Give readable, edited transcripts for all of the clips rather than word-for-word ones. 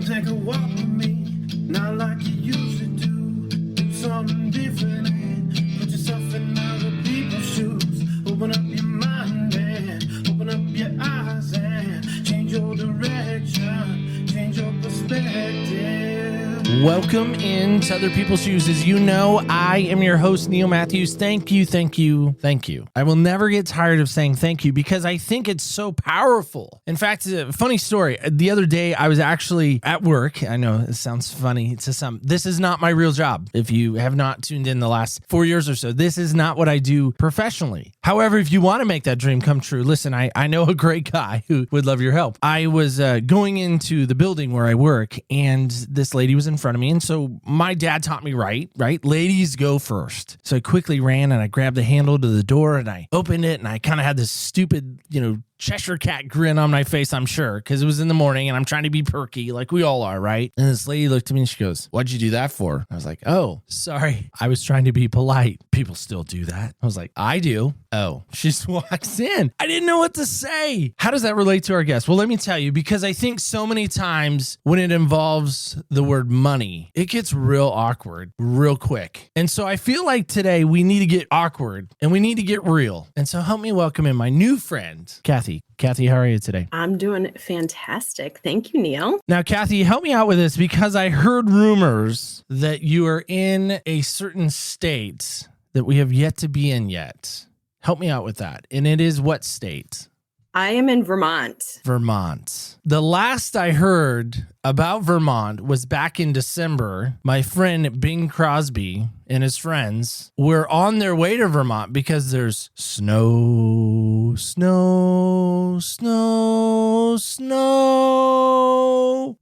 take a walk with me, not like you used to do. Do something different and put yourself in other people's shoes. Open up your mind and open up your eyes and change your direction, change your perspective. Welcome into Other People's Shoes. As you know, I am your host, Neil Matthews. Thank you, thank you, thank you. I will never get tired of saying thank you because I think it's so powerful. In fact, a funny story. The other day, I was actually at work. I know it sounds funny to some. This is not my real job. If you have not tuned in the last 4 years or so, this is not what I do professionally. However, if you want to make that dream come true, listen, I know a great guy who would love your help. I was going into the building where I work, and this lady was in front of me. And so my dad taught me right? Ladies go first. So I quickly ran and I grabbed the handle to the door and I opened it, and I kind of had this stupid, Cheshire cat grin on my face, I'm sure, because it was in the morning and I'm trying to be perky like we all are, right? And this lady looked at me and she goes, "What'd you do that for?" I was like, "Oh, sorry. I was trying to be polite." People still do that. I was like, "I do." Oh, she just walks in. I didn't know what to say. How does that relate to our guest? Well, let me tell you, because I think so many times when it involves the word money, it gets real awkward real quick. And so I feel like today we need to get awkward and we need to get real. And so help me welcome in my new friend, Cathy. Cathy, how are you today? I'm doing fantastic. Thank you, Neil. Now, Cathy, help me out with this because I heard rumors that you are in a certain state that we have yet to be in yet. Help me out with that. And it is what state? I am in Vermont. Vermont. The last I heard about Vermont was back in December. My friend Bing Crosby and his friends were on their way to Vermont because there's snow,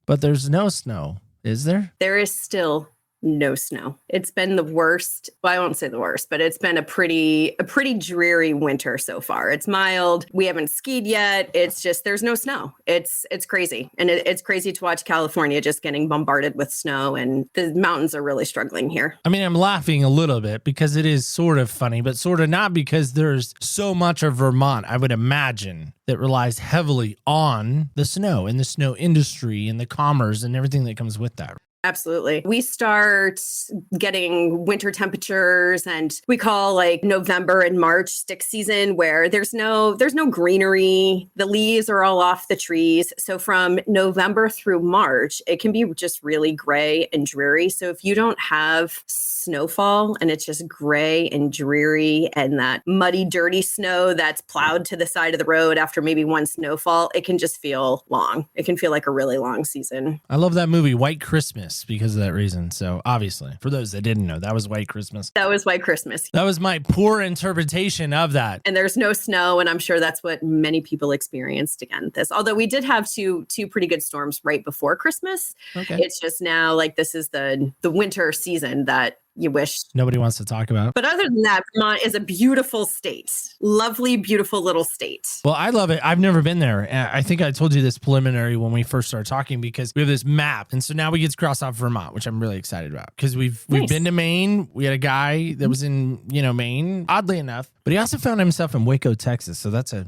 but there's no snow. Is there? There is still no snow. It's been the worst. Well, I won't say the worst, but it's been a pretty dreary winter so far. It's mild. We haven't skied yet. It's just, there's no snow. It's crazy. And it's crazy to watch California just getting bombarded with snow, and the mountains are really struggling here. I mean, I'm laughing a little bit because it is sort of funny, but sort of not, because there's so much of Vermont, I would imagine, that relies heavily on the snow and the snow industry and the commerce and everything that comes with that. Absolutely. We start getting winter temperatures, and we call like November and March stick season, where there's no greenery. The leaves are all off the trees. So from November through March, it can be just really gray and dreary. So if you don't have snowfall and it's just gray and dreary and that muddy, dirty snow that's plowed to the side of the road after maybe one snowfall, it can just feel long. It can feel like a really long season. I love that movie, White Christmas, because of that reason. So obviously, for those that didn't know, that was White Christmas. That was White Christmas. That was my poor interpretation of that. And there's no snow, and I'm sure that's what many people experienced again. Although we did have two pretty good storms right before Christmas. Okay. It's just now like this is the winter season that you wish nobody wants to talk about. But other than that, Vermont is a beautiful state. Lovely, beautiful little state. Well, I love it. I've never been there. I think I told you this preliminary when we first started talking, because we have this map. And so now we get to cross off Vermont, which I'm really excited about, because we've been to Maine. We had a guy that was in, Maine, oddly enough, but he also found himself in Waco, Texas. So that's a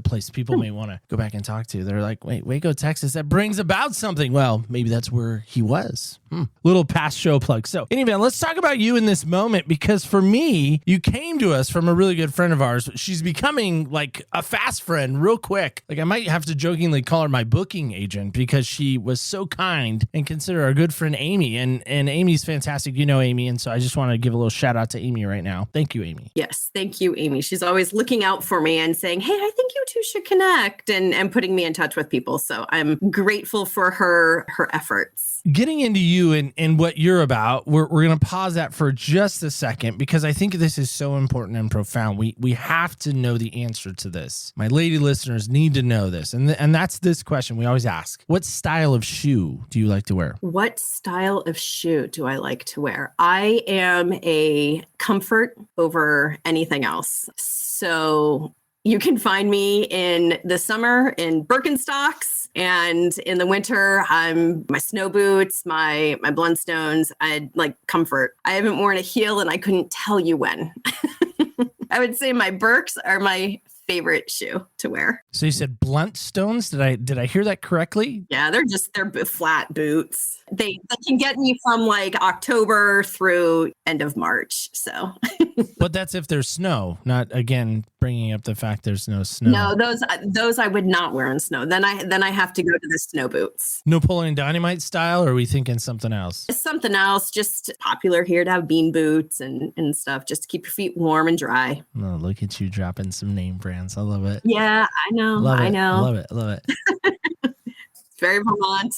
place people may want to go back and talk to. They're like, wait, Waco, Texas, that brings about something. Well, maybe that's where he was. Little past show plug. So anyway, let's talk about you in this moment, because for me, you came to us from a really good friend of ours. She's becoming like a fast friend real quick. Like I might have to jokingly call her my booking agent, because she was so kind and consider our good friend Amy. And Amy's fantastic. You know Amy. And so I just want to give a little shout out to Amy right now. Thank you, Amy. Yes. Thank you, Amy. She's always looking out for me and saying, hey, I think you two should connect, and putting me in touch with people. So I'm grateful for her efforts. Getting into you and what you're about, we're going to pause that for just a second, because I think this is so important and profound. We have to know the answer to this. My lady listeners need to know this. And that's this question we always ask. What style of shoe do you like to wear? What style of shoe do I like to wear? I am a comfort over anything else. So you can find me in the summer in Birkenstocks, and in the winter, my snow boots, my Blundstones. I like comfort. I haven't worn a heel and I couldn't tell you when. I would say my Birks are my favorite shoe to wear. So you said blunt stones. Did I hear that correctly? Yeah, they're flat boots. They can get me from like October through end of March. So, But that's if there's snow, not again bringing up the fact there's no snow. no, those I would not wear in snow. Then I have to go to the snow boots. Napoleon Dynamite style, or are we thinking something else? It's something else, just popular here to have bean boots and stuff, just to keep your feet warm and dry. Oh, look at you dropping some name brands. I love it. Yeah, I know. Love I it. know. Love it. Love it. It's very Vermont.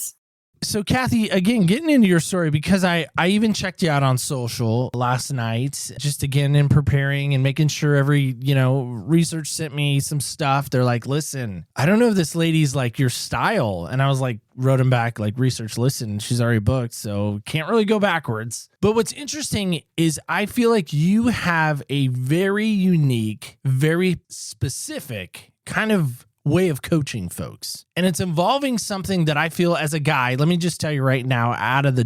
So Cathy, again, getting into your story, because I even checked you out on social last night, just again in preparing and making sure every, research sent me some stuff. They're like, listen, I don't know if this lady's like your style. And I was like, wrote him back like, research, listen, she's already booked, so can't really go backwards. But what's interesting is I feel like you have a very unique, very specific kind of way of coaching folks. And it's involving something that I feel as a guy, let me just tell you right now, out of the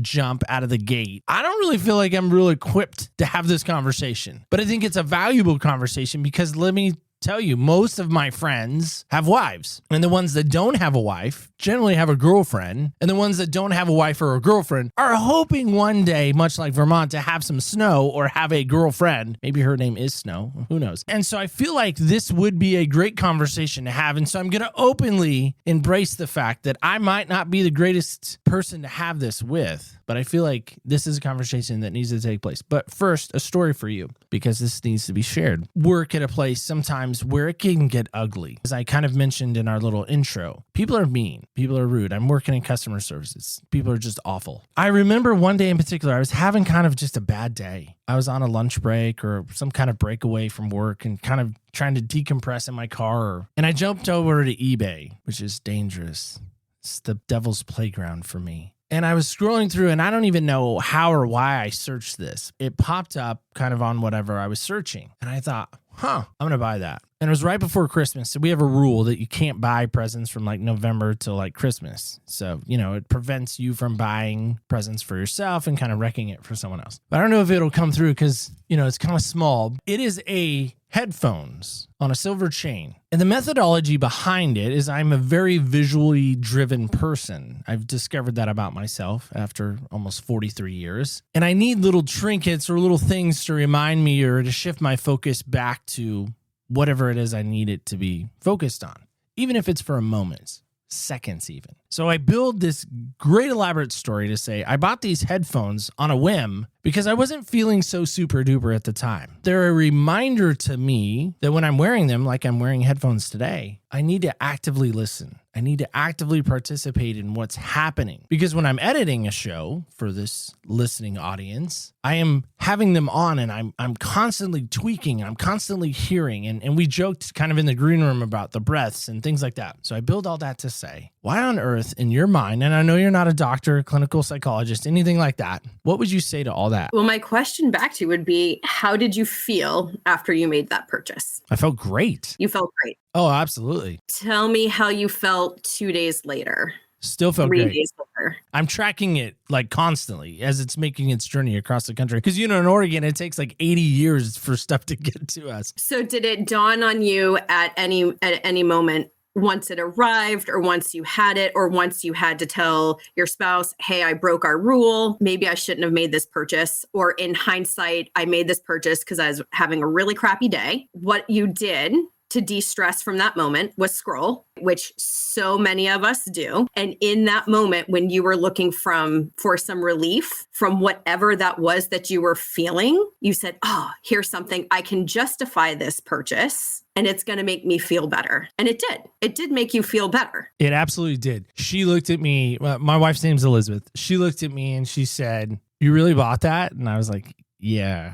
gate, I don't really feel like I'm really equipped to have this conversation. But I think it's a valuable conversation because let me tell you, most of my friends have wives, and the ones that don't have a wife generally have a girlfriend, and the ones that don't have a wife or a girlfriend are hoping one day, much like Vermont, to have some snow or have a girlfriend. Maybe her name is Snow, who knows? And so I feel like this would be a great conversation to have, and so I'm going to openly embrace the fact that I might not be the greatest person to have this with, but I feel like this is a conversation that needs to take place. But first, a story for you, because this needs to be shared. Work at a place sometimes where it can get ugly. As I kind of mentioned in our little intro, people are mean. People are rude. I'm working in customer services. People are just awful. I remember one day in particular, I was having kind of just a bad day. I was on a lunch break or some kind of break away from work and kind of trying to decompress in my car. And I jumped over to eBay, which is dangerous. It's the devil's playground for me. And I was scrolling through, and I don't even know how or why I searched this. It popped up kind of on whatever I was searching. And I thought, I'm going to buy that. And it was right before Christmas. So we have a rule that you can't buy presents from like November till like Christmas. So, it prevents you from buying presents for yourself and kind of wrecking it for someone else. But I don't know if it'll come through because, it's kind of small. It is a headphones on a silver chain. And the methodology behind it is I'm a very visually driven person. I've discovered that about myself after almost 43 years. And I need little trinkets or little things to remind me or to shift my focus back to whatever it is I need it to be focused on, even if it's for a moment, seconds even. So I build this great elaborate story to say I bought these headphones on a whim because I wasn't feeling so super duper at the time. They're a reminder to me that when I'm wearing them, like I'm wearing headphones today, I need to actively listen. I need to actively participate in what's happening. Because when I'm editing a show for this listening audience, I am having them on and I'm constantly tweaking, I'm constantly hearing. And we joked kind of in the green room about the breaths and things like that. So I build all that to say, why on earth in your mind, and I know you're not a doctor, clinical psychologist, anything like that, what would you say to all that? Well, my question back to you would be, how did you feel after you made that purchase? I felt great. You felt great. Oh, absolutely. Tell me how you felt 2 days later. Still felt 3 great. days later. I'm tracking it like constantly as it's making its journey across the country. Because, in Oregon, it takes like 80 years for stuff to get to us. So did it dawn on you at any moment once it arrived or once you had it or once you had to tell your spouse, hey, I broke our rule. Maybe I shouldn't have made this purchase. Or in hindsight, I made this purchase because I was having a really crappy day. What you did to de-stress from that moment was scroll, which so many of us do. And in that moment, when you were looking for some relief from whatever that was that you were feeling, you said, here's something I can justify this purchase and it's going to make me feel better. And it did. It did make you feel better. It absolutely did. She looked at me. My wife's name's Elizabeth. She looked at me and she said, you really bought that? And I was like, yeah.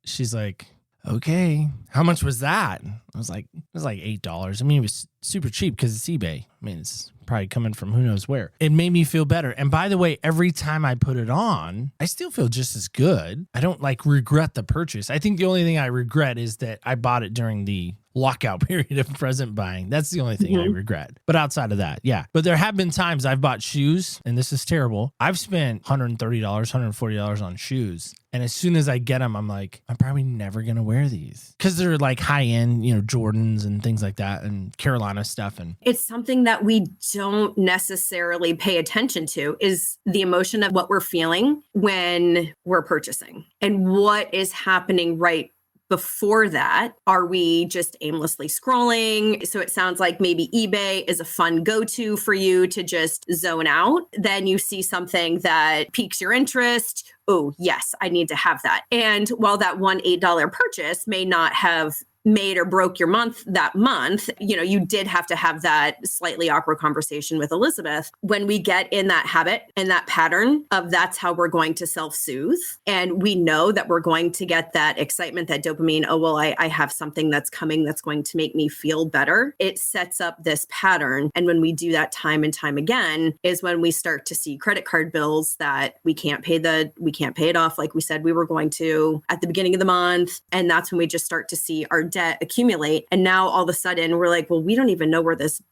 She's like, okay, how much was that? I was like, it was like $8. I mean, it was super cheap because it's eBay. I mean, it's probably coming from who knows where. It made me feel better. And by the way, every time I put it on, I still feel just as good. I don't regret the purchase. I think the only thing I regret is that I bought it during the lockout period of present buying. That's the only thing I regret. But outside of that, yeah. But there have been times I've bought shoes, and this is terrible. I've spent $130, $140 on shoes. And as soon as I get them, I'm like, I'm probably never going to wear these because they're like high end, Jordans and things like that and Carolina stuff. And it's something that we don't necessarily pay attention to is the emotion of what we're feeling when we're purchasing and what is happening right before that. Are we just aimlessly scrolling? So it sounds like maybe eBay is a fun go-to for you to just zone out. Then you see something that piques your interest. Oh, yes, I need to have that. And while that one $8 purchase may not have made or broke your month that month, you did have to have that slightly awkward conversation with Elizabeth. When we get in that habit and that pattern of that's how we're going to self-soothe, and we know that we're going to get that excitement, that dopamine, oh, well, I have something that's coming that's going to make me feel better. It sets up this pattern. And when we do that time and time again is when we start to see credit card bills that we can't pay it off like we said we were going to at the beginning of the month. And that's when we just start to see our debt accumulate. And now all of a sudden we're like, well, we don't even know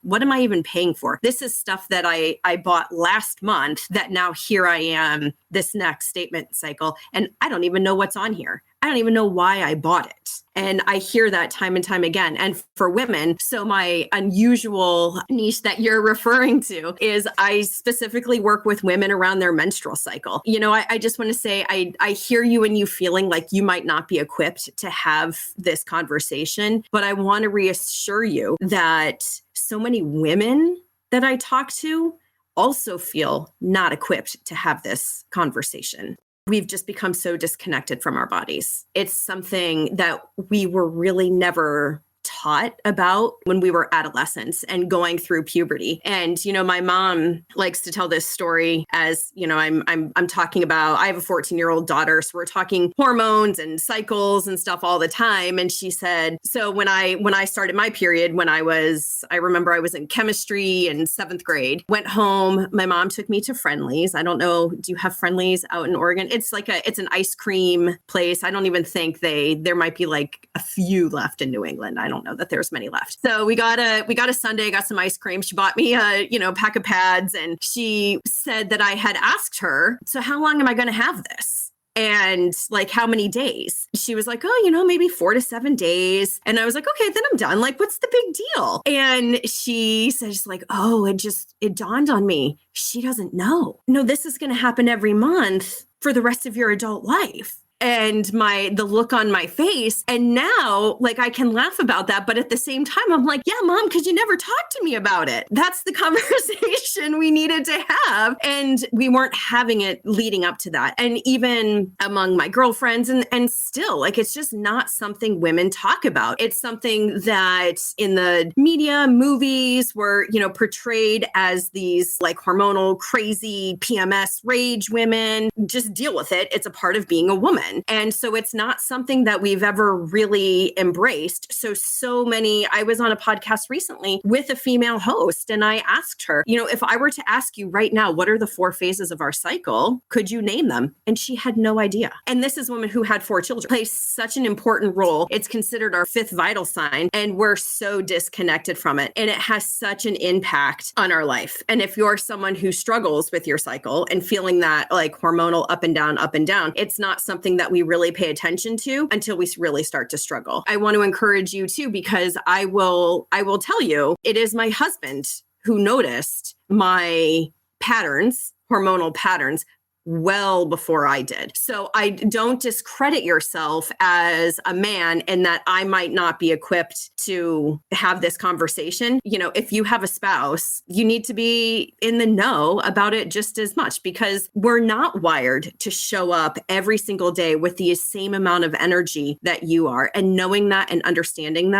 what am I even paying for? This is stuff that I bought last month that now here I am, this next statement cycle. And I don't even know what's on here. I don't even know why I bought it. And I hear that time and time again. And for women, so my unusual niche that you're referring to is I specifically work with women around their menstrual cycle. I just want to say, I hear you and you feeling like you might not be equipped to have this conversation, but I want to reassure you that so many women that I talk to also feel not equipped to have this conversation. We've just become so disconnected from our bodies. It's something that we were really never taught about when we were adolescents and going through puberty. And, my mom likes to tell this story as, I'm talking about, I have a 14-year-old daughter. So we're talking hormones and cycles and stuff all the time. And she said, so when I started my period, I remember I was in chemistry in 7th grade, went home. My mom took me to Friendly's. I don't know. Do you have Friendly's out in Oregon? It's an ice cream place. I don't even think there might be like a few left in New England. I don't know that there's many left. So we got a sundae, got some ice cream. She bought me a, pack of pads, and she said that I had asked her, so how long am I going to have this? And like, how many days? She was like, oh, maybe 4 to 7 days. And I was like, okay, then I'm done. Like, what's the big deal? And she says like, oh, it dawned on me. She doesn't know. No, this is going to happen every month for the rest of your adult life. And the look on my face. And now, like, I can laugh about that. But at the same time, I'm like, yeah, Mom, because you never talked to me about it. That's the conversation we needed to have. And we weren't having it leading up to that. And even among my girlfriends and still, like, it's just not something women talk about. It's something that in the media, movies were, portrayed as these like hormonal, crazy PMS rage women. Just deal with it. It's a part of being a woman. And so it's not something that we've ever really embraced. So many, I was on a podcast recently with a female host, and I asked her, if I were to ask you right now, what are the 4 phases of our cycle? Could you name them? And she had no idea. And this is a woman who had 4 children, plays such an important role. It's considered our 5th vital sign, and we're so disconnected from it. And it has such an impact on our life. And if you're someone who struggles with your cycle and feeling that like hormonal up and down, it's not something that we really pay attention to until we really start to struggle. I want to encourage you too, because I will tell you, it is my husband who noticed my patterns, hormonal patterns, well before I did. So I don't discredit yourself as a man in that I might not be equipped to have this conversation. If you have a spouse, you need to be in the know about it just as much, because we're not wired to show up every single day with the same amount of energy that you are. And knowing that and understanding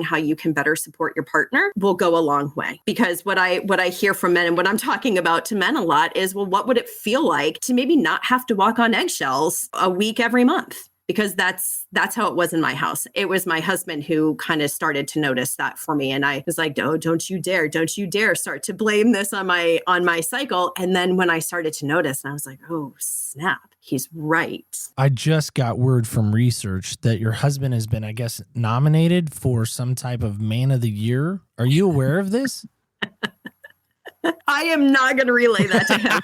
how you can better support your partner will go a long way. Because what I hear from men and what I'm talking about to men a lot is, well, what would it feel like to maybe not have to walk on eggshells a week every month? because that's how it was in my house. It was my husband who kind of started to notice that for me. And I was like, no, don't you dare start to blame this on my cycle. And then when I started to notice, and I was like, oh, snap, he's right. I just got word from research that your husband has been, I guess, nominated for some type of Man of the Year. Are you aware of this? I am not going to relay that to him.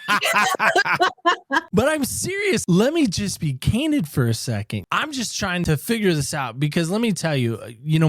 But I'm serious. Let me just be candid for a second. I'm just trying to figure this out because let me tell you,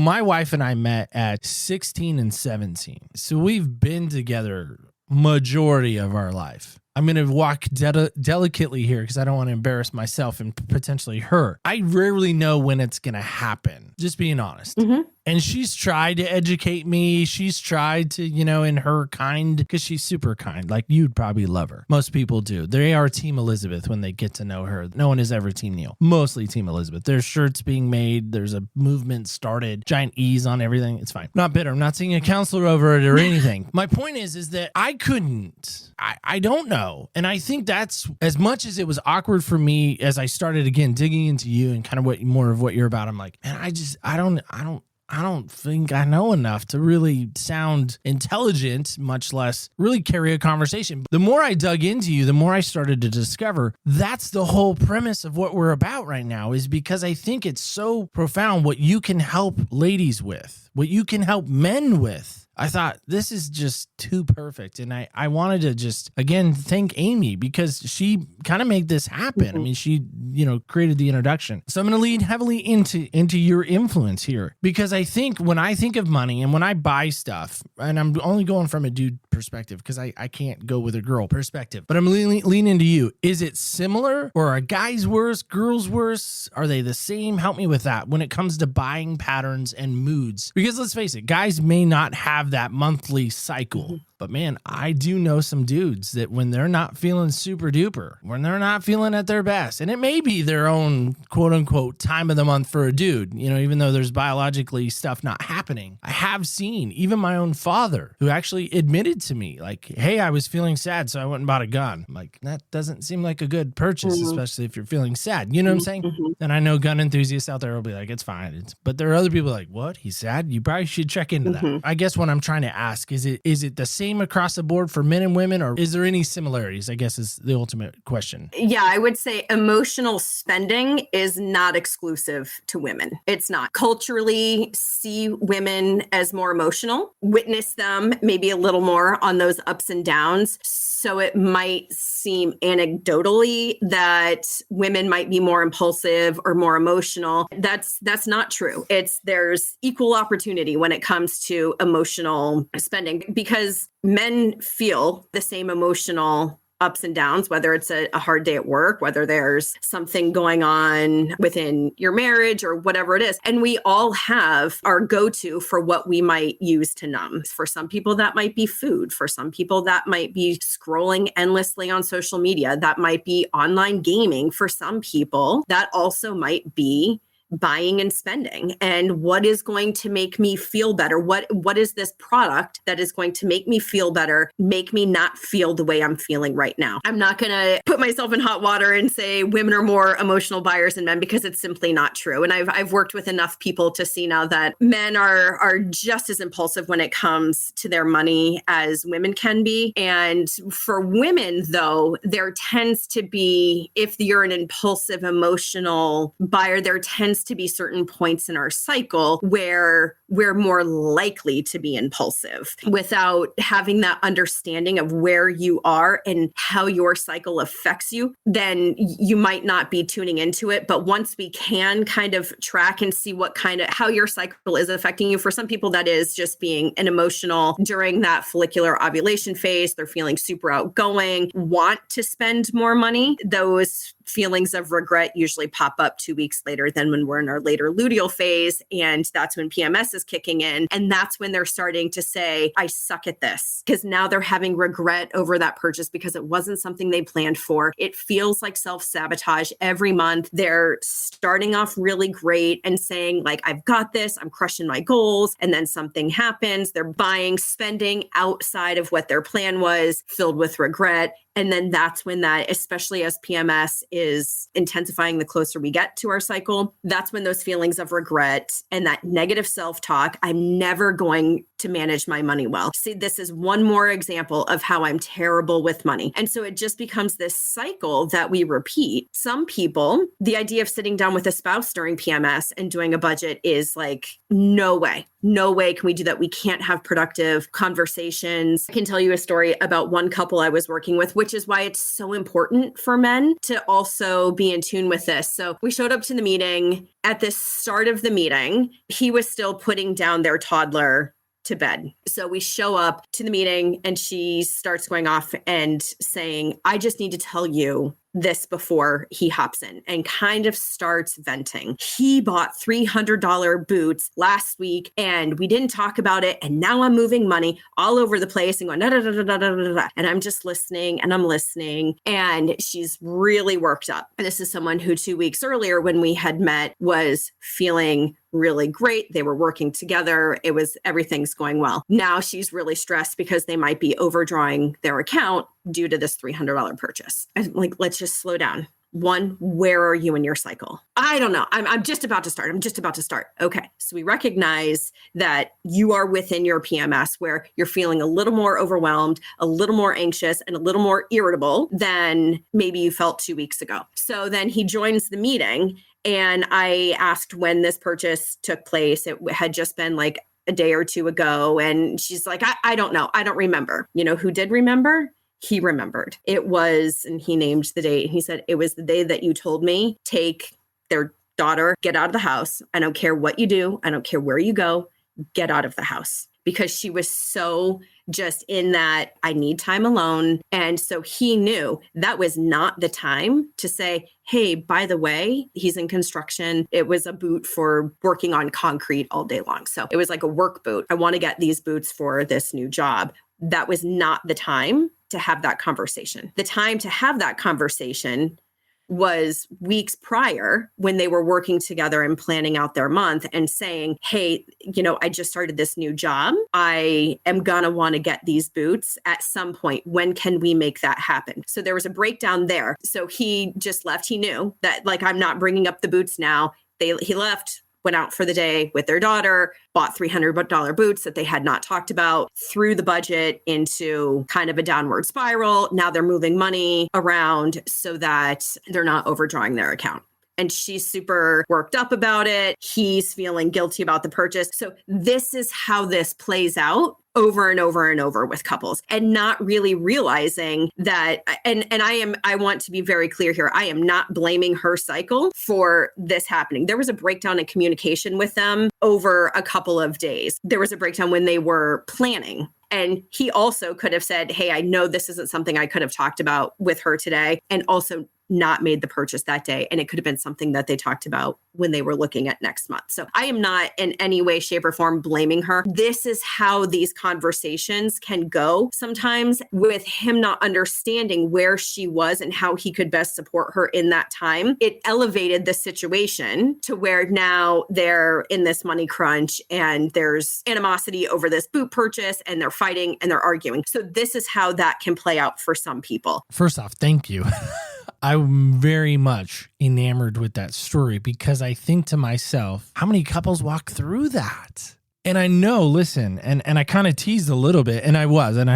my wife and I met at 16 and 17. So we've been together majority of our life. I'm going to walk delicately here because I don't want to embarrass myself and potentially her. I rarely know when it's going to happen, just being honest. Mm-hmm. And she's tried to educate me. She's tried to, in her kind, because she's super kind. Like, you'd probably love her. Most people do. They are Team Elizabeth when they get to know her. No one is ever Team Neil. Mostly Team Elizabeth. There's shirts being made. There's a movement started. Giant E's on everything. It's fine. Not bitter. I'm not seeing a counselor over it or anything. My point is that I couldn't. I don't know. And I think that's, as much as it was awkward for me as I started, again, digging into you and kind of more of what you're about, I'm like, man, I don't think I know enough to really sound intelligent, much less really carry a conversation. The more I dug into you, the more I started to discover that's the whole premise of what we're about right now, is because I think it's so profound what you can help ladies with, what you can help men with. I thought this is just too perfect. And I wanted to just, again, thank Amy because she kind of made this happen. Mm-hmm. I mean, she, created the introduction. So I'm going to lean heavily into your influence here, because I think when I think of money and when I buy stuff, and I'm only going from a dude perspective because I can't go with a girl perspective, but I'm leaning into you. Is it similar, or are guys worse, girls worse? Are they the same? Help me with that when it comes to buying patterns and moods. Because let's face it, guys may not have that monthly cycle. But man, I do know some dudes that when they're not feeling super duper, when they're not feeling at their best, and it may be their own quote unquote time of the month for a dude, even though there's biologically stuff not happening. I have seen even my own father who actually admitted to me, like, hey, I was feeling sad, so I went and bought a gun. I'm like, that doesn't seem like a good purchase, especially if you're feeling sad. You know what I'm saying? Mm-hmm. And I know gun enthusiasts out there will be like, it's fine. But there are other people like, what? He's sad? You probably should check into that. I guess what I'm trying to ask is it the same across the board for men and women, or is there any similarities, I guess, is the ultimate question. Yeah, I would say emotional spending is not exclusive to women. It's not. Culturally, see women as more emotional, witness them maybe a little more on those ups and downs. So it might seem anecdotally that women might be more impulsive or more emotional. That's not true. There's equal opportunity when it comes to emotional spending, because men feel the same emotional ups and downs, whether it's a hard day at work, whether there's something going on within your marriage or whatever it is. And we all have our go-to for what we might use to numb. For some people, that might be food. For some people, that might be scrolling endlessly on social media. That might be online gaming. For some people, that also might be buying and spending. And what is going to make me feel better? What is this product that is going to make me feel better, make me not feel the way I'm feeling right now? I'm not going to put myself in hot water and say women are more emotional buyers than men, because it's simply not true. And I've worked with enough people to see now that men are just as impulsive when it comes to their money as women can be. And for women, though, there tends to be, if you're an impulsive emotional buyer, there tends to be certain points in our cycle where we're more likely to be impulsive. Without having that understanding of where you are and how your cycle affects you, then you might not be tuning into it. But once we can kind of track and see how your cycle is affecting you, for some people, that is just being an emotional during that follicular ovulation phase. They're feeling super outgoing, want to spend more money. Those feelings of regret usually pop up 2 weeks later than when we're in our later luteal phase. And that's when PMS is kicking in. And that's when they're starting to say, I suck at this, because now they're having regret over that purchase because it wasn't something they planned for. It feels like self-sabotage every month. They're starting off really great and saying, like, I've got this, I'm crushing my goals. And then something happens. They're buying, spending outside of what their plan was, filled with regret. And then that's when that, especially as PMS is intensifying the closer we get to our cycle, that's when those feelings of regret and that negative self-talk, I'm never going to manage my money well. See, this is one more example of how I'm terrible with money. And so it just becomes this cycle that we repeat. Some people, the idea of sitting down with a spouse during PMS and doing a budget is like, no way. No way can we do that. We can't have productive conversations. I can tell you a story about one couple I was working with, which is why it's so important for men to also be in tune with this. So we showed up to the meeting. At the start of the meeting, he was still putting down their toddler to bed. So we show up to the meeting and she starts going off and saying, I just need to tell you this before he hops in, and kind of starts venting. He bought $300 boots last week and we didn't talk about it. And now I'm moving money all over the place and going, da, da, da, da, da, da, da, da. And I'm just listening and I'm listening. And she's really worked up. And this is someone who 2 weeks earlier when we had met was feeling really great. They were working together. Everything's going well. Now she's really stressed because they might be overdrawing their account due to this $300 purchase. I'm like, let's just slow down. One, where are you in your cycle? I don't know. I'm just about to start. Okay. So we recognize that you are within your PMS where you're feeling a little more overwhelmed, a little more anxious, and a little more irritable than maybe you felt 2 weeks ago. So then he joins the meeting and I asked when this purchase took place. It had just been like a day or two ago. And she's like, I don't know. I don't remember. You know who did remember? He remembered. It was, and he named the date. He said, it was the day that you told me, take their daughter, get out of the house. I don't care what you do. I don't care where you go. Get out of the house. Because she was so just in that, I need time alone. And so he knew that was not the time to say, hey, by the way, he's in construction. It was a boot for working on concrete all day long. So it was like a work boot. I want to get these boots for this new job. That was not the time to have that conversation. The time to have that conversation was weeks prior when they were working together and planning out their month and saying, hey, I just started this new job. I am going to want to get these boots at some point. When can we make that happen? So there was a breakdown there. So he just left. He knew that I'm not bringing up the boots now. He left, went out for the day with their daughter, bought $300 boots that they had not talked about, threw the budget into kind of a downward spiral. Now they're moving money around so that they're not overdrawing their account. And she's super worked up about it. He's feeling guilty about the purchase. So this is how this plays out over and over and over with couples, and not really realizing that. And I want to be very clear here. I am not blaming her cycle for this happening. There was a breakdown in communication with them over a couple of days. There was a breakdown when they were planning. And he also could have said, hey, I know this isn't something I could have talked about with her today, and also not made the purchase that day. And it could have been something that they talked about when they were looking at next month. So I am not in any way, shape, or form blaming her. This is how these conversations can go sometimes, with him not understanding where she was and how he could best support her in that time. It elevated the situation to where now they're in this money crunch and there's animosity over this boot purchase and they're fighting and they're arguing. So this is how that can play out for some people. First off, thank you. I'm very much enamored with that story because I think to myself, how many couples walk through that? And I know, listen, and I kind of teased a little bit, and I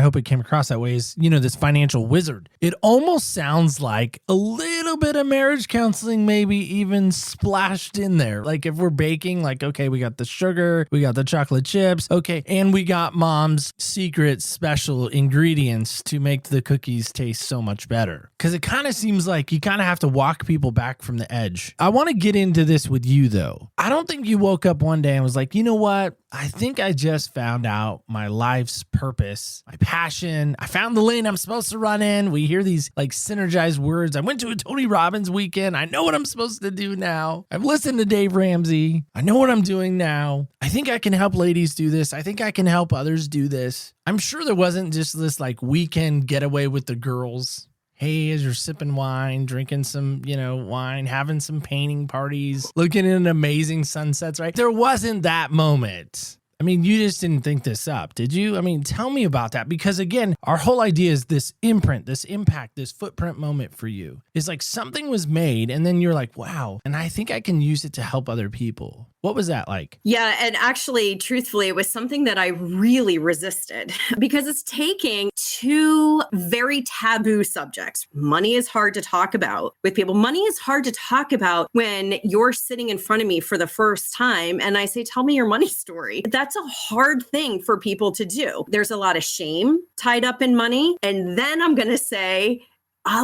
hope it came across that way, is, this financial wizard. It almost sounds like a little bit of marriage counseling, maybe even splashed in there. Like if we're baking, like, okay, we got the sugar, we got the chocolate chips, okay, and we got mom's secret special ingredients to make the cookies taste so much better. Because it kind of seems like you kind of have to walk people back from the edge. I want to get into this with you, though. I don't think you woke up one day and was like, you know what? I think I just found out my life's purpose, my passion. I found the lane I'm supposed to run in. We hear these like synergized words. I went to a Tony Robbins weekend. I know what I'm supposed to do now. I've listened to Dave Ramsey. I know what I'm doing now. I think I can help ladies do this. I think I can help others do this. I'm sure there wasn't just this like weekend getaway with the girls. Hey, as you're sipping wine, drinking some, wine, having some painting parties, looking at amazing sunsets, right? There wasn't that moment. I mean, you just didn't think this up, did you? I mean, tell me about that. Because again, our whole idea is this imprint, this impact, this footprint moment for you. It's like something was made and then you're like, wow, and I think I can use it to help other people. What was that like? Yeah. And actually, truthfully, it was something that I really resisted because it's taking two very taboo subjects. Money is hard to talk about with people. Money is hard to talk about when you're sitting in front of me for the first time and I say, tell me your money story. That's a hard thing for people to do. There's a lot of shame tied up in money. And then I'm going to say,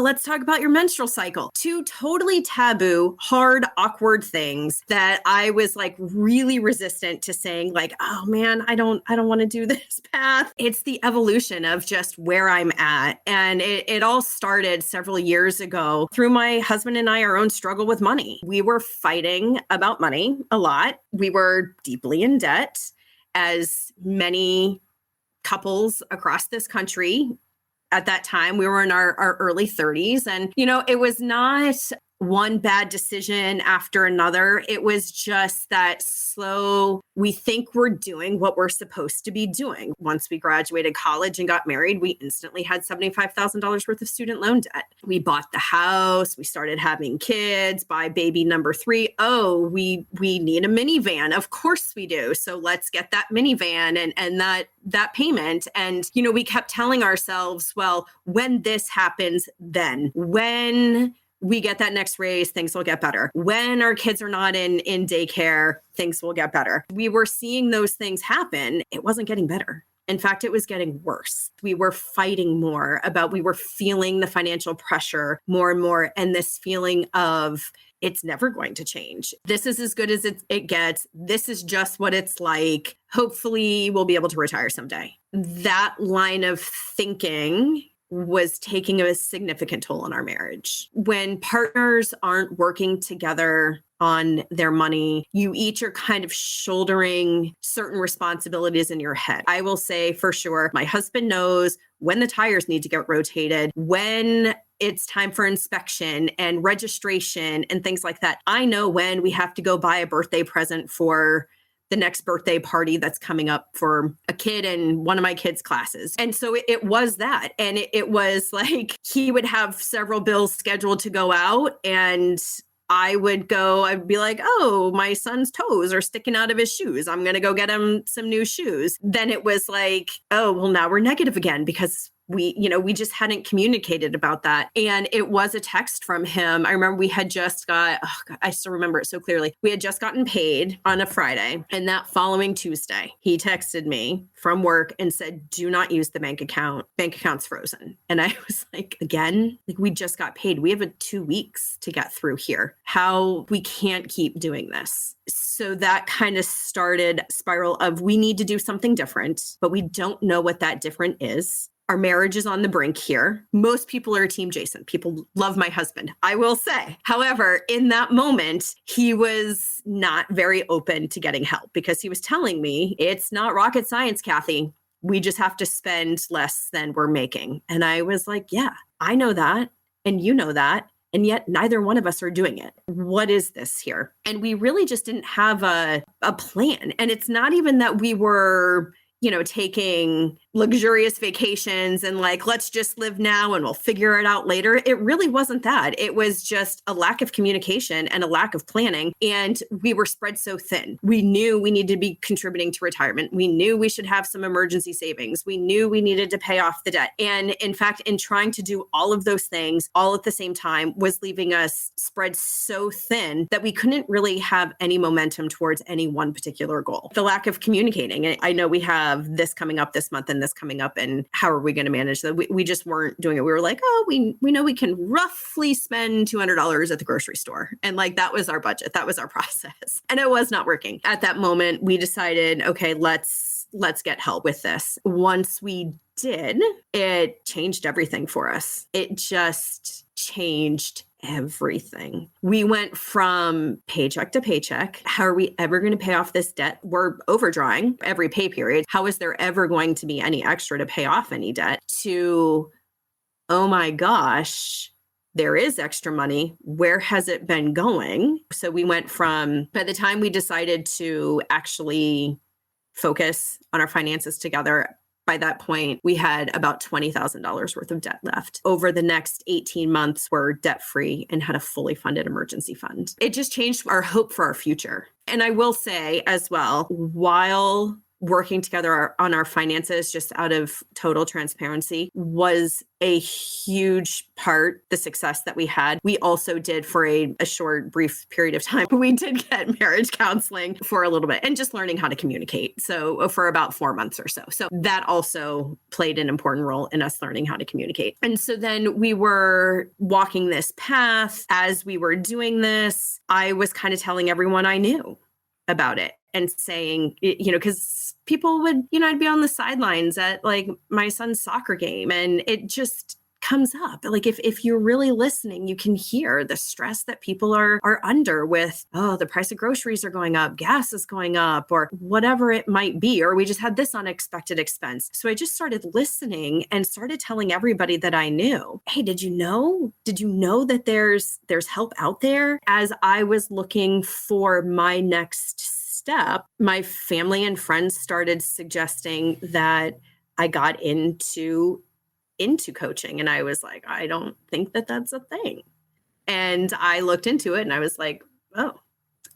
let's talk about your menstrual cycle. Two totally taboo, hard, awkward things that I was like really resistant to saying like, oh man, I don't want to do this path. It's the evolution of just where I'm at. And it all started several years ago through my husband and I, our own struggle with money. We were fighting about money a lot. We were deeply in debt, as many couples across this country. At that time, we were in our early 30s. And, it was not one bad decision after another. It was just that slow, we think we're doing what we're supposed to be doing. Once we graduated college and got married, we instantly had $75,000 worth of student loan debt. We bought the house, we started having kids. By baby number 3, we need a minivan. Of course we do. So let's get that minivan and that payment. And, we kept telling ourselves, well, when this happens, then when we get that next raise, things will get better. When our kids are not in daycare, things will get better. We were seeing those things happen. It wasn't getting better. In fact, it was getting worse. We were fighting more we were feeling the financial pressure more and more. And this feeling of it's never going to change. This is as good as it gets. This is just what it's like. Hopefully we'll be able to retire someday. That line of thinking was taking a significant toll on our marriage. When partners aren't working together on their money, you each are kind of shouldering certain responsibilities in your head. I will say for sure, my husband knows when the tires need to get rotated, when it's time for inspection and registration and things like that. I know when we have to go buy a birthday present for the next birthday party that's coming up for a kid in one of my kids' classes. And so it was that. And it was like he would have several bills scheduled to go out and I'd be like, oh, my son's toes are sticking out of his shoes. I'm going to go get him some new shoes. Then it was like, oh, well, now we're negative again because we just hadn't communicated about that. And it was a text from him. I remember we had just I still remember it so clearly. We had just gotten paid on a Friday. And that following Tuesday, he texted me from work and said, do not use the bank account. Bank account's frozen. And I was like, again, like we just got paid. We have 2 weeks to get through here. We can't keep doing this. So that kind of started a spiral of we need to do something different, but we don't know what that different is. Our marriage is on the brink here. Most people are Team Jason. People love my husband, I will say. However, in that moment, he was not very open to getting help because he was telling me, it's not rocket science, Cathy. We just have to spend less than we're making. And I was like, yeah, I know that. And you know that. And yet neither one of us are doing it. What is this here? And we really just didn't have a plan. And it's not even that we were taking luxurious vacations and like, let's just live now and we'll figure it out later. It really wasn't that. It was just a lack of communication and a lack of planning. And we were spread so thin. We knew we needed to be contributing to retirement. We knew we should have some emergency savings. We knew we needed to pay off the debt. And in fact, in trying to do all of those things all at the same time was leaving us spread so thin that we couldn't really have any momentum towards any one particular goal. The lack of communicating. And I know we have this coming up this month and this coming up, and how are we going to manage that? We just weren't doing it. We were like, oh, we know we can roughly spend $200 at the grocery store. And like, that was our budget. That was our process. And it was not working. At that moment, we decided, okay, let's get help with this. Once we did, it changed everything for us. It just changed everything. We went from paycheck to paycheck. How are we ever going to pay off this debt? We're overdrawing every pay period. How is there ever going to be any extra to pay off any debt? To, oh my gosh, there is extra money. Where has it been going? So we went from, by the time we decided to actually focus on our finances together. By that point, we had about $20,000 worth of debt left. Over the next 18 months, we're debt-free and had a fully funded emergency fund. It just changed our hope for our future. And I will say as well, while working together on our finances, just out of total transparency, was a huge part, the success that we had. We also did, for a short, brief period of time, we did get marriage counseling for a little bit and just learning how to communicate. So for about 4 months or so. So that also played an important role in us learning how to communicate. And so then we were walking this path. As we were doing this, I was kind of telling everyone I knew about it and saying, because people would, I'd be on the sidelines at like my son's soccer game, and it just comes up. Like if you're really listening, you can hear the stress that people are under with, oh, the price of groceries are going up, gas is going up, or whatever it might be, or we just had this unexpected expense. So I just started listening and started telling everybody that I knew, hey, did you know that there's help out there? As I was looking for my next step, my family and friends started suggesting that I got into coaching. And I was like, I don't think that that's a thing. And I looked into it and I was like, oh,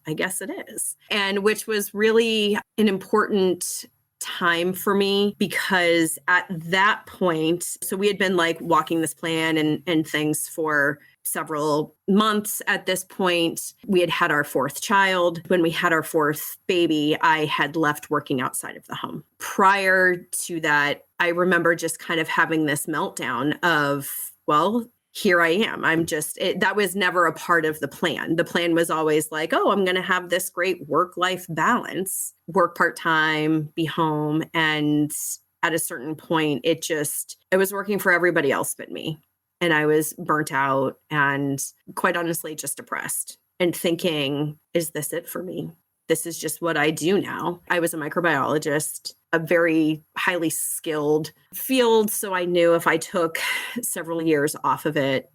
I guess it is. And which was really an important time for me, because at that point, so we had been like walking this plan and things for several months at this point. We had had our fourth child. When we had our fourth baby, I had left working outside of the home. Prior to that, I remember just kind of having this meltdown of, well, here I am. That was never a part of the plan. The plan was always like, oh, I'm going to have this great work-life balance, work part-time, be home. And at a certain point, it was working for everybody else but me. And I was burnt out and, quite honestly, just depressed and thinking, is this it for me? This is just what I do now. I was a microbiologist, a very highly skilled field. So I knew if I took several years off of it,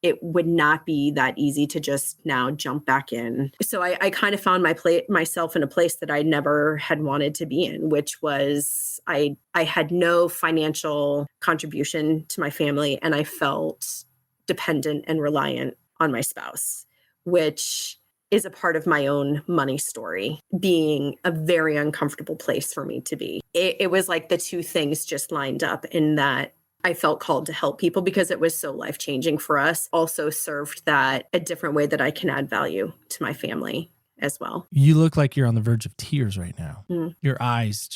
it would not be that easy to just now jump back in. So I kind of found myself in a place that I never had wanted to be in, which was I had no financial contribution to my family, and I felt dependent and reliant on my spouse, which is a part of my own money story, being a very uncomfortable place for me to be. It was like the two things just lined up, in that I felt called to help people because it was so life-changing for us. Also served that a different way that I can add value to my family as well. You look like you're on the verge of tears right now. Mm. Your eyes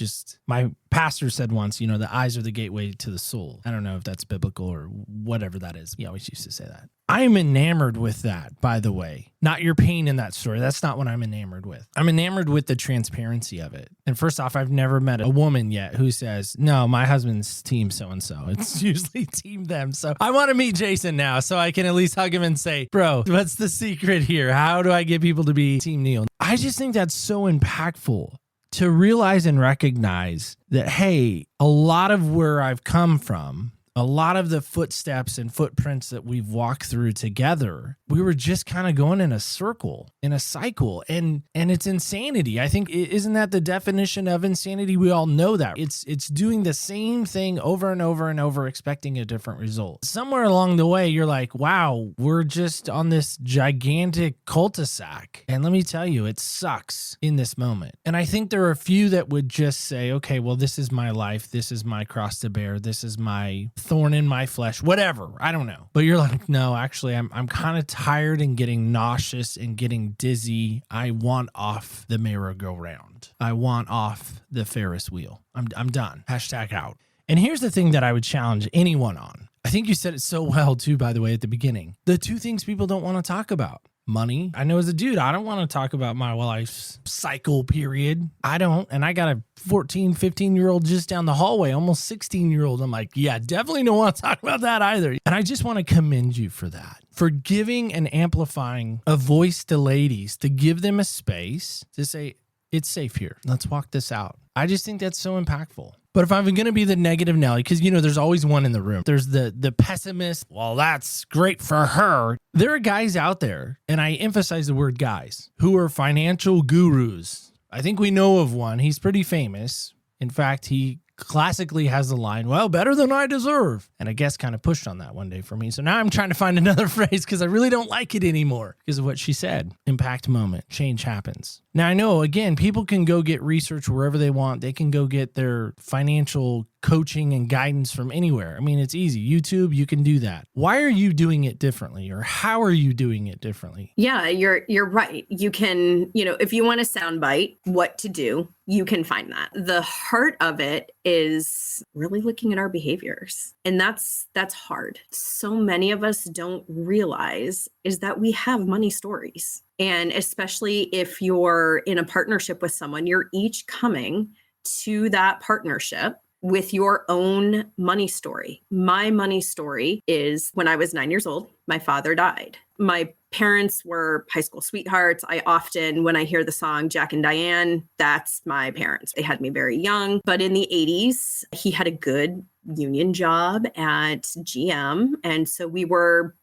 my pastor said once, the eyes are the gateway to the soul. I don't know if that's biblical or whatever that is. He always used to say that. I'm enamored with that, by the way. Not your pain in that story. That's not what I'm enamored with. I'm enamored with the transparency of it. And first off, I've never met a woman yet who says, no, my husband's team so-and-so. It's usually team them. So I want to meet Jason now so I can at least hug him and say, bro, what's the secret here? How do I get people to be team Neil? I just think that's so impactful to realize and recognize that, hey, a lot of where I've come from, a lot of the footsteps and footprints that we've walked through together, we were just kind of going in a circle, in a cycle, and it's insanity. I think, isn't that the definition of insanity? We all know that. It's doing the same thing over and over and over, expecting a different result. Somewhere along the way, you're like, wow, we're just on this gigantic cul-de-sac. And let me tell you, it sucks in this moment. And I think there are a few that would just say, okay, well, this is my life. This is my cross to bear. This is my thorn in my flesh, whatever. I don't know. But you're like, no, actually, I'm kind of tired and getting nauseous and getting dizzy. I want off the merry-go-round. I want off the Ferris wheel. I'm done. #out. And here's the thing that I would challenge anyone on. I think you said it so well, too, by the way, at the beginning. The two things people don't want to talk about. Money. I know as a dude, I don't want to talk about my life cycle period. I don't. And I got a 14, 15-year-old just down the hallway, almost 16-year-old. I'm like, yeah, definitely don't want to talk about that either. And I just want to commend you for that, for giving and amplifying a voice to ladies, to give them a space to say, it's safe here. Let's walk this out. I just think that's so impactful. But if I'm going to be the negative Nelly, because, there's always one in the room. There's the pessimist. Well, that's great for her. There are guys out there, and I emphasize the word guys, who are financial gurus, I think we know of one. He's pretty famous. In fact, he classically has the line, well, better than I deserve. And I guess kind of pushed on that one day for me. So now I'm trying to find another phrase because I really don't like it anymore because of what she said. Impact moment. Change happens. Now, I know, again, people can go get research wherever they want. They can go get their financial coaching and guidance from anywhere. I mean, it's easy. YouTube, you can do that. Why are you doing it differently, or how are you doing it differently? Yeah, you're right. You can, if you want a soundbite, what to do, you can find that. The heart of it is really looking at our behaviors. And that's hard. So many of us don't realize is that we have money stories. And especially if you're in a partnership with someone, you're each coming to that partnership with your own money story. My money story is when I was 9 years old, my father died. My parents were high school sweethearts. I often, when I hear the song Jack and Diane, that's my parents. They had me very young. But in the 80s, he had a good union job at GM. And so we were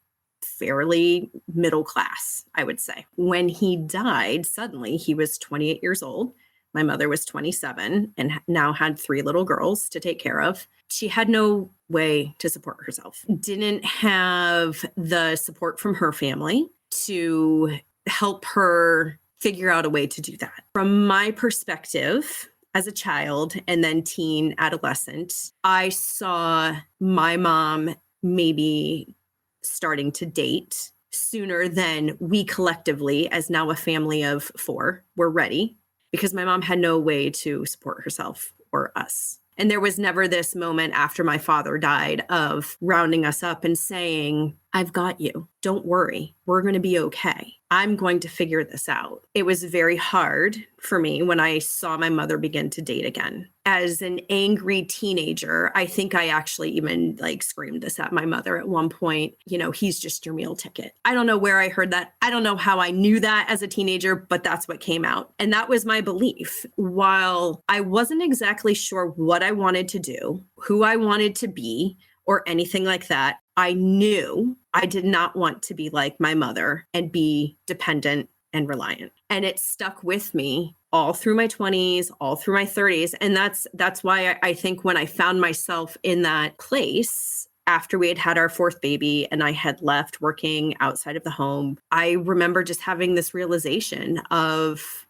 fairly middle class, I would say. When he died, suddenly he was 28 years old. My mother was 27 and now had 3 little girls to take care of. She had no way to support herself, didn't have the support from her family to help her figure out a way to do that. From my perspective, as a child and then teen adolescent, I saw my mom maybe starting to date sooner than we collectively, as now a family of 4, were ready, because my mom had no way to support herself or us. And there was never this moment after my father died of rounding us up and saying, I've got you. Don't worry. We're going to be okay. I'm going to figure this out. It was very hard for me when I saw my mother begin to date again. As an angry teenager, I think I actually even screamed this at my mother at one point, he's just your meal ticket. I don't know where I heard that. I don't know how I knew that as a teenager, but that's what came out. And that was my belief. While I wasn't exactly sure what I wanted to do, who I wanted to be, or anything like that, I knew I did not want to be like my mother and be dependent and reliant. And it stuck with me all through my 20s, all through my 30s. And that's why I think when I found myself in that place after we had our 4th baby and I had left working outside of the home, I remember just having this realization of,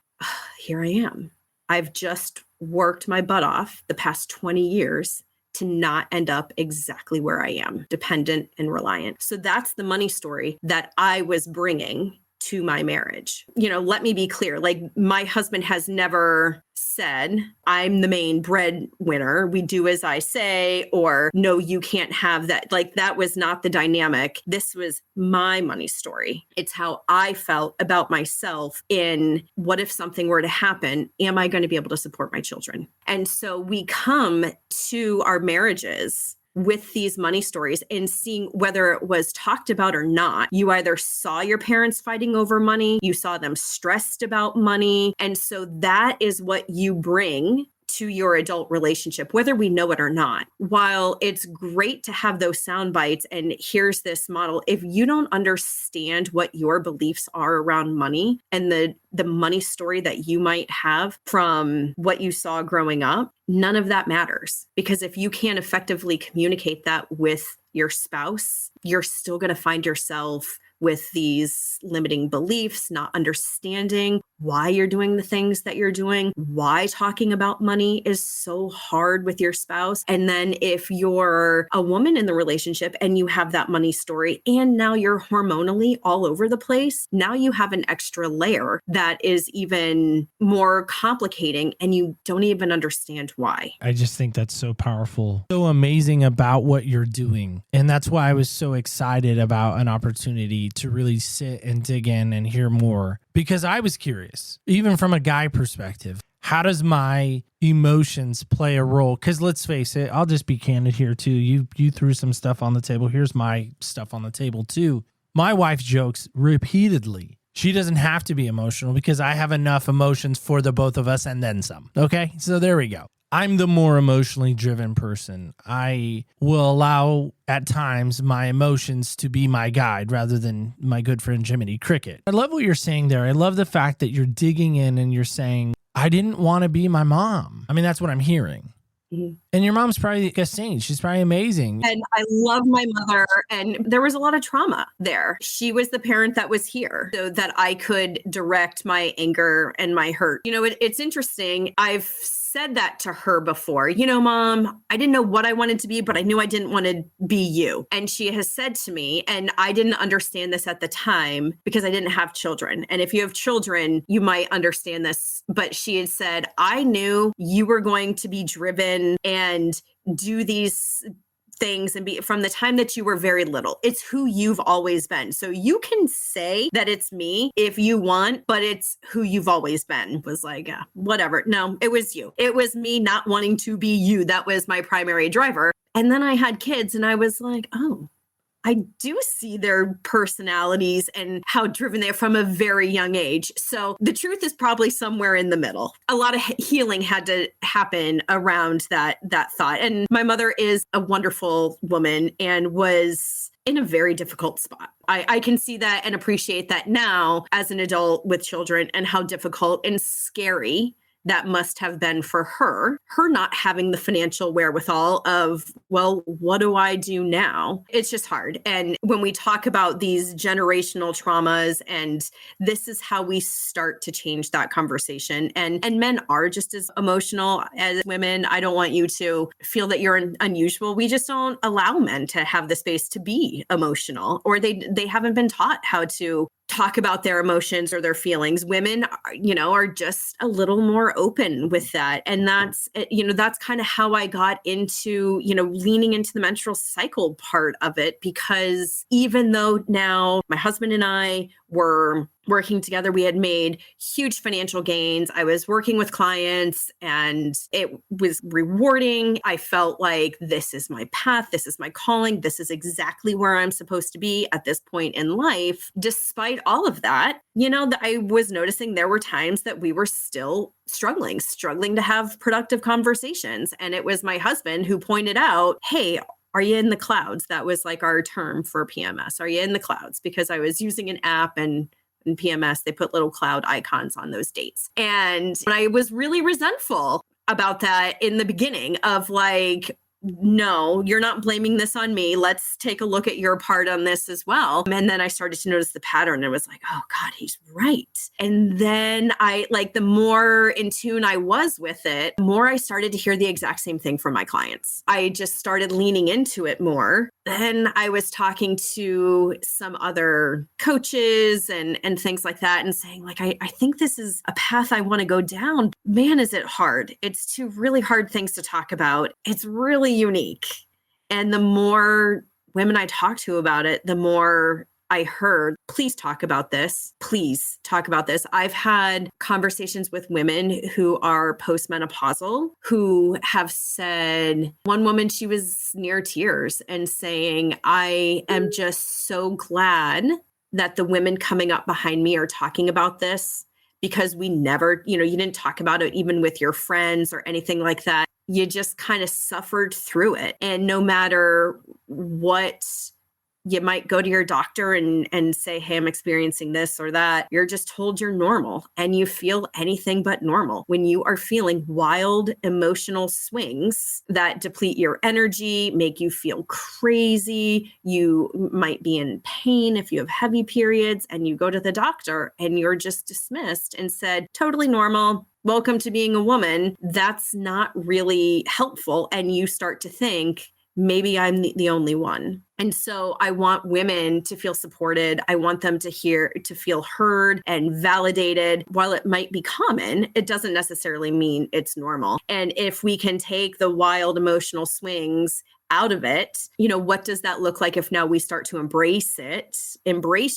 here I am. I've just worked my butt off the past 20 years to not end up exactly where I am, dependent and reliant. So that's the money story that I was bringing to my marriage. Let me be clear. My husband has never said, I'm the main breadwinner. We do as I say, or no, you can't have that. That was not the dynamic. This was my money story. It's how I felt about myself in what if something were to happen? Am I going to be able to support my children? And so we come to our marriages with these money stories and seeing whether it was talked about or not. You either saw your parents fighting over money, you saw them stressed about money. And so that is what you bring to your adult relationship, whether we know it or not. While it's great to have those sound bites and here's this model, if you don't understand what your beliefs are around money and the money story that you might have from what you saw growing up, none of that matters. Because if you can't effectively communicate that with your spouse, you're still going to find yourself with these limiting beliefs, not understanding why you're doing the things that you're doing, why talking about money is so hard with your spouse. And then if you're a woman in the relationship and you have that money story and now you're hormonally all over the place, now you have an extra layer that is even more complicating and you don't even understand why. I just think that's so powerful, so amazing about what you're doing. And that's why I was so excited about an opportunity to really sit and dig in and hear more, because I was curious, even from a guy perspective, how does my emotions play a role? Because let's face it, I'll just be candid here too. You threw some stuff on the table. Here's my stuff on the table too. My wife jokes repeatedly. She doesn't have to be emotional because I have enough emotions for the both of us and then some. Okay, so there we go. I'm the more emotionally driven person. I will allow at times my emotions to be my guide rather than my good friend Jiminy Cricket. I love what you're saying there. I love the fact that you're digging in and you're saying, I didn't want to be my mom. I mean, that's what I'm hearing. Mm-hmm. And your mom's probably a saint. She's probably amazing. And I love my mother. And there was a lot of trauma there. She was the parent that was here so that I could direct my anger and my hurt. It's interesting. I've said that to her before. Mom, I didn't know what I wanted to be, but I knew I didn't want to be you. And she has said to me, and I didn't understand this at the time because I didn't have children. And if you have children, you might understand this. But she had said, I knew you were going to be driven and do these things and be from the time that you were very little. It's who you've always been. So you can say that it's me if you want, but it's who you've always been. Was like, whatever. No, it was you. It was me not wanting to be you. That was my primary driver. And then I had kids and I was like, oh, I do see their personalities and how driven they are from a very young age. So the truth is probably somewhere in the middle. A lot of healing had to happen around that thought. And my mother is a wonderful woman and was in a very difficult spot. I can see that and appreciate that now as an adult with children and how difficult and scary that must have been for her not having the financial wherewithal of, well, what do I do now? It's just hard. And when we talk about these generational traumas, and this is how we start to change that conversation. And men are just as emotional as women. I don't want you to feel that you're unusual. We just don't allow men to have the space to be emotional, or they haven't been taught how to talk about their emotions or their feelings. Women, are just a little more open with that. And that's kind of how I got into, leaning into the menstrual cycle part of it, because even though now my husband and I were working together, we had made huge financial gains. I was working with clients and it was rewarding. I felt like this is my path. This is my calling. This is exactly where I'm supposed to be at this point in life. Despite all of that, I was noticing there were times that we were still struggling to have productive conversations. And it was my husband who pointed out, hey, are you in the clouds? That was like our term for PMS. Are you in the clouds? Because I was using an app and in PMS, they put little cloud icons on those dates. And I was really resentful about that in the beginning of like, no, you're not blaming this on me. Let's take a look at your part on this as well. And then I started to notice the pattern and was like, oh God, he's right. And then the more in tune I was with it, the more I started to hear the exact same thing from my clients. I just started leaning into it more. Then I was talking to some other coaches and things like that and saying like, I think this is a path I want to go down. Man, is it hard. It's two really hard things to talk about. It's really unique. And the more women I talked to about it, the more I heard, please talk about this. Please talk about this. I've had conversations with women who are postmenopausal who have said, one woman, she was near tears and saying, I am just so glad that the women coming up behind me are talking about this, because we never, you didn't talk about it even with your friends or anything like that. You just kind of suffered through it. And no matter what, you might go to your doctor and say, hey, I'm experiencing this or that. You're just told you're normal and you feel anything but normal. When you are feeling wild emotional swings that deplete your energy, make you feel crazy, you might be in pain if you have heavy periods, and you go to the doctor and you're just dismissed and said, totally normal. Welcome to being a woman. That's not really helpful. And you start to think, maybe I'm the only one. And so I want women to feel supported. I want them to feel heard and validated. While it might be common, it doesn't necessarily mean it's normal. And if we can take the wild emotional swings out of it, what does that look like if now we start to embrace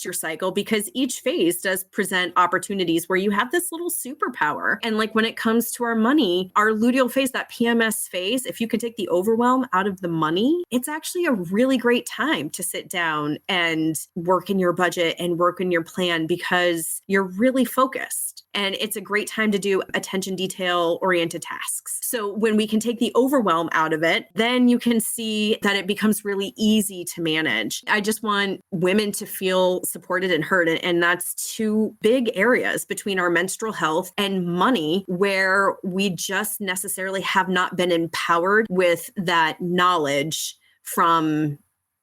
your cycle? Because each phase does present opportunities where you have this little superpower. And like when it comes to our money, our luteal phase, that PMS phase, if you can take the overwhelm out of the money, it's actually a really great time to sit down and work in your budget and work in your plan, because you're really focused. And it's a great time to do attention detail oriented tasks. So when we can take the overwhelm out of it, then you can see see that it becomes really easy to manage. I just want women to feel supported and heard. And that's two big areas between our menstrual health and money where we just necessarily have not been empowered with that knowledge from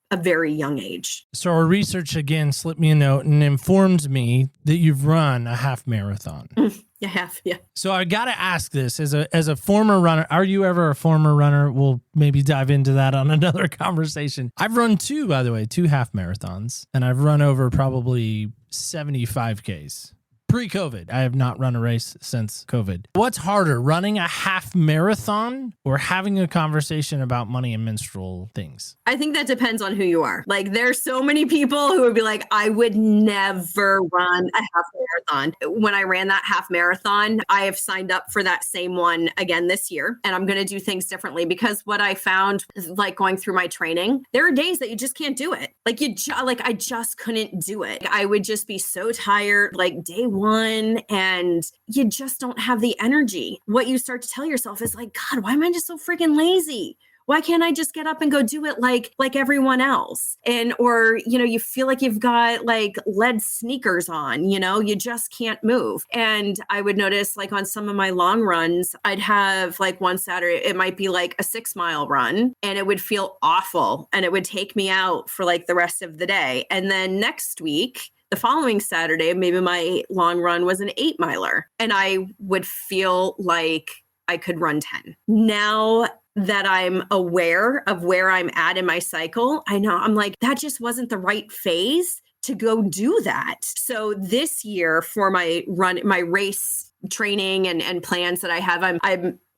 a very young age. So our research again slipped me a note and informed me that you've run a half marathon. You have, yeah. So I got to ask this as a former runner. Are you ever a former runner? We'll maybe dive into that on another conversation. I've run two, by the way, 2 half marathons, and I've run over probably 75Ks. Pre-COVID, I have not run a race since COVID. What's harder, running a half marathon or having a conversation about money and menstrual things? I think that depends on who you are. Like, there's so many people who would be like, I would never run a half marathon. When I ran that half marathon, I have signed up for that same one again this year. And I'm going to do things differently because what I found is, like, going through my training, there are days that you just can't do it. Like, I just couldn't do it. I would just be so tired, like day one, and you just don't have the energy. What you start to tell yourself is like, God, why am I just so freaking lazy? Why can't I just get up and go do it like everyone else? And, or, you feel like you've got like lead sneakers on, you just can't move. And I would notice, like, on some of my long runs, I'd have like one Saturday, it might be like a 6-mile run, and it would feel awful. And it would take me out for like the rest of the day. And then next week, the following Saturday, maybe my long run was an 8-miler, and I would feel like I could run 10. Now that I'm aware of where I'm at in my cycle, I know I'm like, that just wasn't the right phase to go do that. So this year for my race training and plans that I have, I'm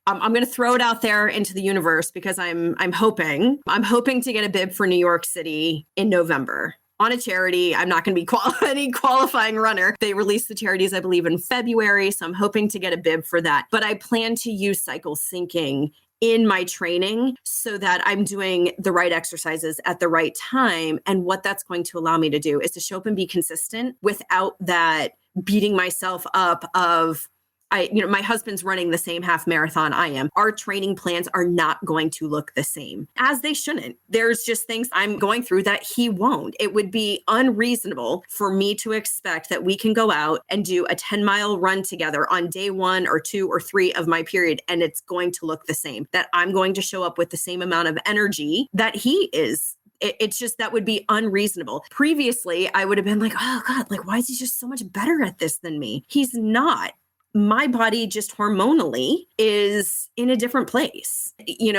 going to throw it out there into the universe because I'm hoping to get a bib for New York City in November. On a charity. I'm not going to be any qualifying runner. They release the charities, I believe, in February. So I'm hoping to get a bib for that. But I plan to use cycle syncing in my training so that I'm doing the right exercises at the right time. And what that's going to allow me to do is to show up and be consistent without that beating myself up of, my husband's running the same half marathon I am. Our training plans are not going to look the same, as they shouldn't. There's just things I'm going through that he won't. It would be unreasonable for me to expect that we can go out and do a 10-mile run together on day 1 or 2 or 3 of my period, and it's going to look the same, that I'm going to show up with the same amount of energy that he is. It's just, that would be unreasonable. Previously, I would have been like, oh God, like, why is he just so much better at this than me? He's not. My body just hormonally is in a different place,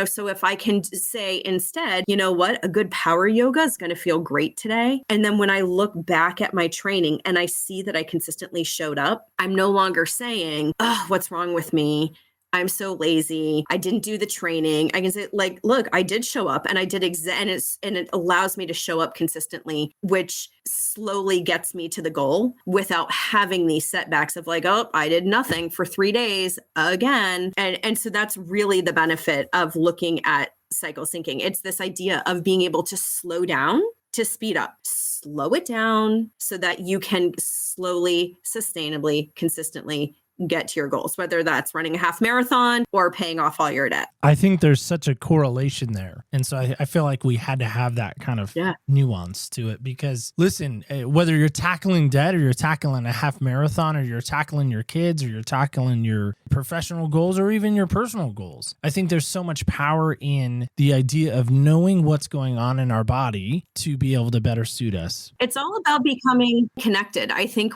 so if I can say instead, you know what, a good power yoga is going to feel great today. And then when I look back at my training and I see that I consistently showed up, I'm no longer saying, oh, what's wrong with me? I'm so lazy. I didn't do the training. I can say, like, look, I did show up and I did and it allows me to show up consistently, which slowly gets me to the goal without having these setbacks of like, oh, I did nothing for 3 days again. And so that's really the benefit of looking at cycle syncing. It's this idea of being able to slow down to speed up. Slow it down so that you can slowly, sustainably, consistently get to your goals, whether that's running a half marathon or paying off all your debt. I think there's such a correlation there. And so I feel like we had to have that kind of nuance to it because, listen, whether you're tackling debt or you're tackling a half marathon or you're tackling your kids or you're tackling your professional goals or even your personal goals, I think there's so much power in the idea of knowing what's going on in our body to be able to better suit us. It's all about becoming connected. I think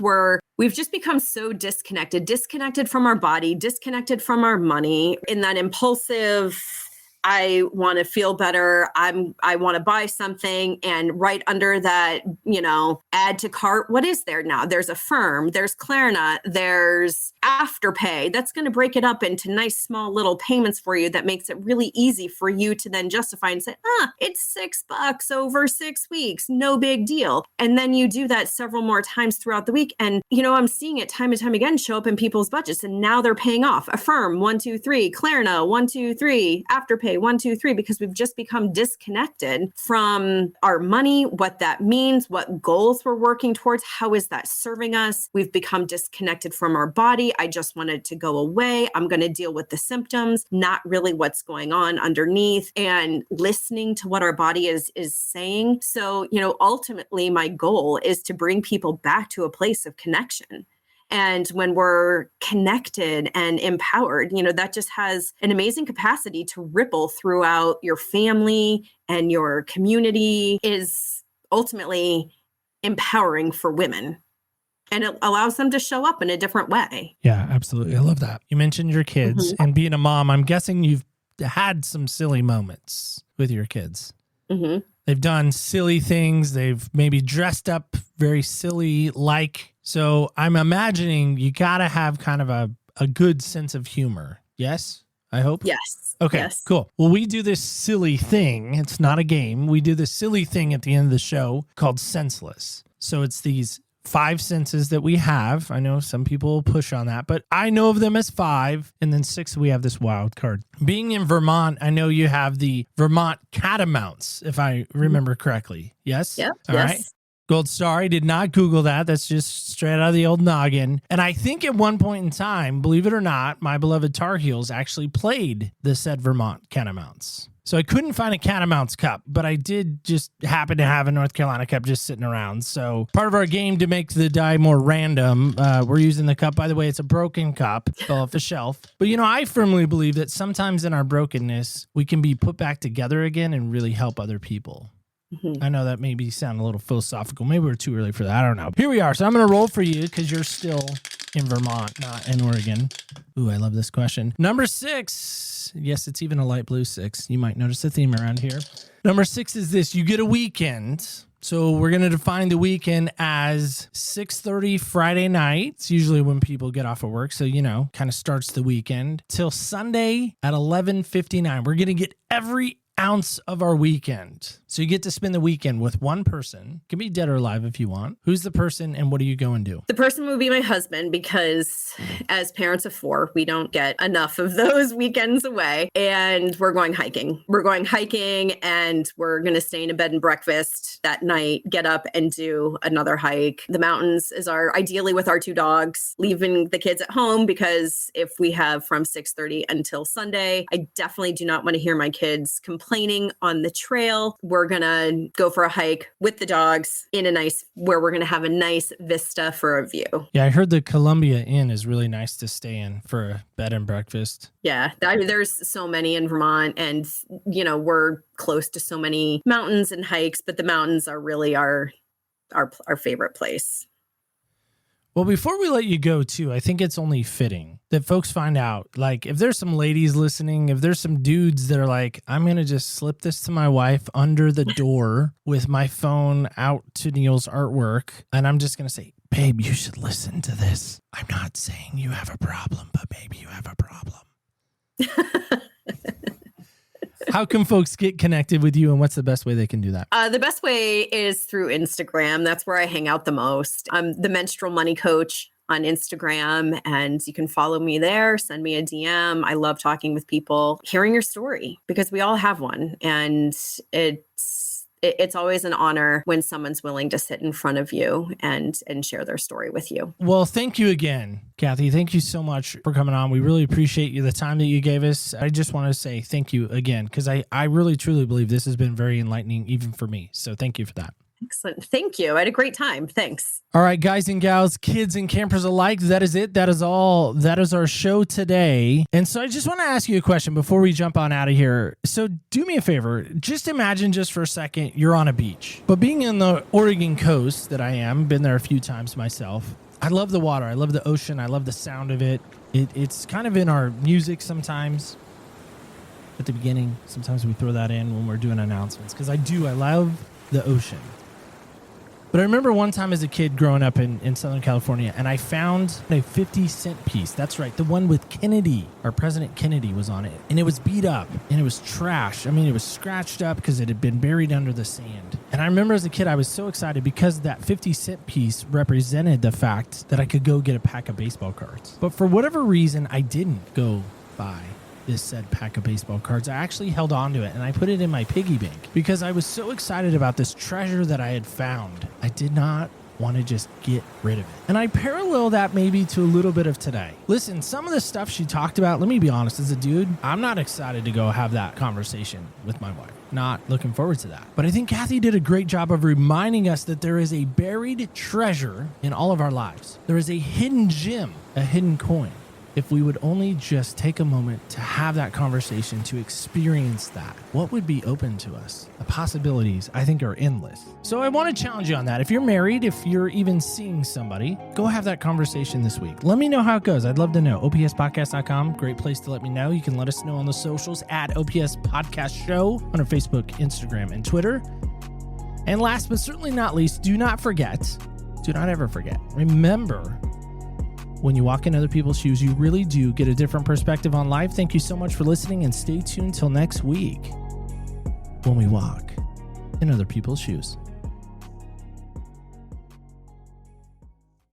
we've just become so disconnected from our body, disconnected from our money, in that impulsive, I want to feel better. I want to buy something, and right under that, add to cart. What is there now? There's Affirm, there's Klarna, there's Afterpay. That's going to break it up into nice small little payments for you. That makes it really easy for you to then justify and say, it's $6 over 6 weeks, no big deal. And then you do that several more times throughout the week. And, I'm seeing it time and time again show up in people's budgets, and now they're paying off. Affirm, 1, 2, 3, Klarna, 1, 2, 3, Afterpay, okay, 1, 2, 3, because we've just become disconnected from our money, what that means, what goals we're working towards. How is that serving us? We've become disconnected from our body. I just want it to go away. I'm going to deal with the symptoms, not really what's going on underneath, and listening to what our body is saying. So, ultimately my goal is to bring people back to a place of connection. And when we're connected and empowered, that just has an amazing capacity to ripple throughout your family, and your community is ultimately empowering for women. And it allows them to show up in a different way. Yeah, absolutely. I love that. You mentioned your kids and being a mom. I'm guessing you've had some silly moments with your kids. Mm-hmm. They've done silly things. They've maybe dressed up very silly like. So I'm imagining you got to have kind of a good sense of humor. Yes, I hope? Yes. Okay, yes. Cool. Well, we do this silly thing. It's not a game. We do this silly thing at the end of the show called Senseless. So it's these 5 senses that we have. I know some people push on that, but I know of them as 5. And then 6, we have this wild card. Being in Vermont, I know you have the Vermont catamounts, if I remember correctly. Yes? Yep. All right. Gold star. I did not Google that. That's just straight out of the old noggin. And I think at one point in time, believe it or not, my beloved Tar Heels actually played the said Vermont catamounts. So I couldn't find a Catamounts cup, but I did just happen to have a North Carolina cup just sitting around. So part of our game to make the die more random, we're using the cup. By the way, it's a broken cup. It fell off the shelf. But, I firmly believe that sometimes in our brokenness, we can be put back together again and really help other people. I know that maybe sound a little philosophical. Maybe we're too early for that. I don't know. Here we are. So I'm going to roll for you because you're still in Vermont, not in Oregon. Ooh, I love this question. Number 6. Yes, it's even a light blue 6. You might notice a theme around here. Number 6 is this. You get a weekend. So we're going to define the weekend as 6:30 Friday night. It's usually when people get off of work. So, kind of starts the weekend till Sunday at 11:59. We're going to get every ounce of our weekend. So you get to spend the weekend with one person. Can be dead or alive if you want. Who's the person and what do you go and do? The person would be my husband, because as parents of 4, we don't get enough of those weekends away. And we're going hiking. And we're going to stay in a bed and breakfast that night, get up and do another hike. The mountains is ideally with our 2 dogs, leaving the kids at home, because if we have from 6:30 until Sunday, I definitely do not want to hear my kids complaining on the trail. We're going to go for a hike with the dogs where we're going to have a nice vista for a view. Yeah, I heard the Columbia Inn is really nice to stay in for a bed and breakfast. Yeah, there's so many in Vermont, and, we're close to so many mountains and hikes, but the mountains are really our favorite place. Well, before we let you go, too, I think it's only fitting that folks find out, like, if there's some ladies listening, if there's some dudes that are like, I'm going to just slip this to my wife under the door with my phone out to Neil's artwork, and I'm just going to say, babe, you should listen to this. I'm not saying you have a problem, but maybe you have a problem. How can folks get connected with you, and what's the best way they can do that? The best way is through Instagram. That's where I hang out the most. I'm the Menstrual Money Coach on Instagram, and you can follow me there. Send me a DM. I love talking with people, hearing your story, because we all have one. And it's always an honor when someone's willing to sit in front of you and share their story with you. Well, thank you again, Cathy. Thank you so much for coming on. We really appreciate the time that you gave us. I just want to say thank you again, because I really, truly believe this has been very enlightening, even for me. So thank you for that. Excellent. Thank you. I had a great time. Thanks. All right, guys and gals, kids and campers alike, that is it. That is all. That is our show today. And so I just want to ask you a question before we jump on out of here. So do me a favor. Just imagine just for a second you're on a beach. But being in the Oregon coast that I am, been there a few times myself, I love the water. I love the ocean. I love the sound of it. It's kind of in our music sometimes. At the beginning, sometimes we throw that in when we're doing announcements, because I love the ocean. But I remember one time as a kid growing up in Southern California, and I found a 50-cent piece. That's right. The one with Kennedy, our President Kennedy, was on it. And it was beat up, and it was trash. I mean, it was scratched up because it had been buried under the sand. And I remember as a kid, I was so excited because that 50-cent piece represented the fact that I could go get a pack of baseball cards. But for whatever reason, I didn't go buy this said pack of baseball cards. I actually held on to it and I put it in my piggy bank because I was so excited about this treasure that I had found. I did not want to just get rid of it. And I parallel that maybe to a little bit of today. Listen, some of the stuff she talked about, let me be honest, as a dude, I'm not excited to go have that conversation with my wife. Not looking forward to that. But I think Cathy did a great job of reminding us that there is a buried treasure in all of our lives. There is a hidden gem, a hidden coin. If we would only just take a moment to have that conversation, to experience that, what would be open to us? The possibilities, I think, are endless. So I want to challenge you on that. If you're married, if you're even seeing somebody, go have that conversation this week. Let me know how it goes. I'd love to know. OPSpodcast.com, great place to let me know. You can let us know on the socials at OPS Podcast Show on our Facebook, Instagram, and Twitter. And last but certainly not least, do not ever forget, remember, when you walk in other people's shoes, you really do get a different perspective on life. Thank you so much for listening, and stay tuned till next week when we walk in other people's shoes.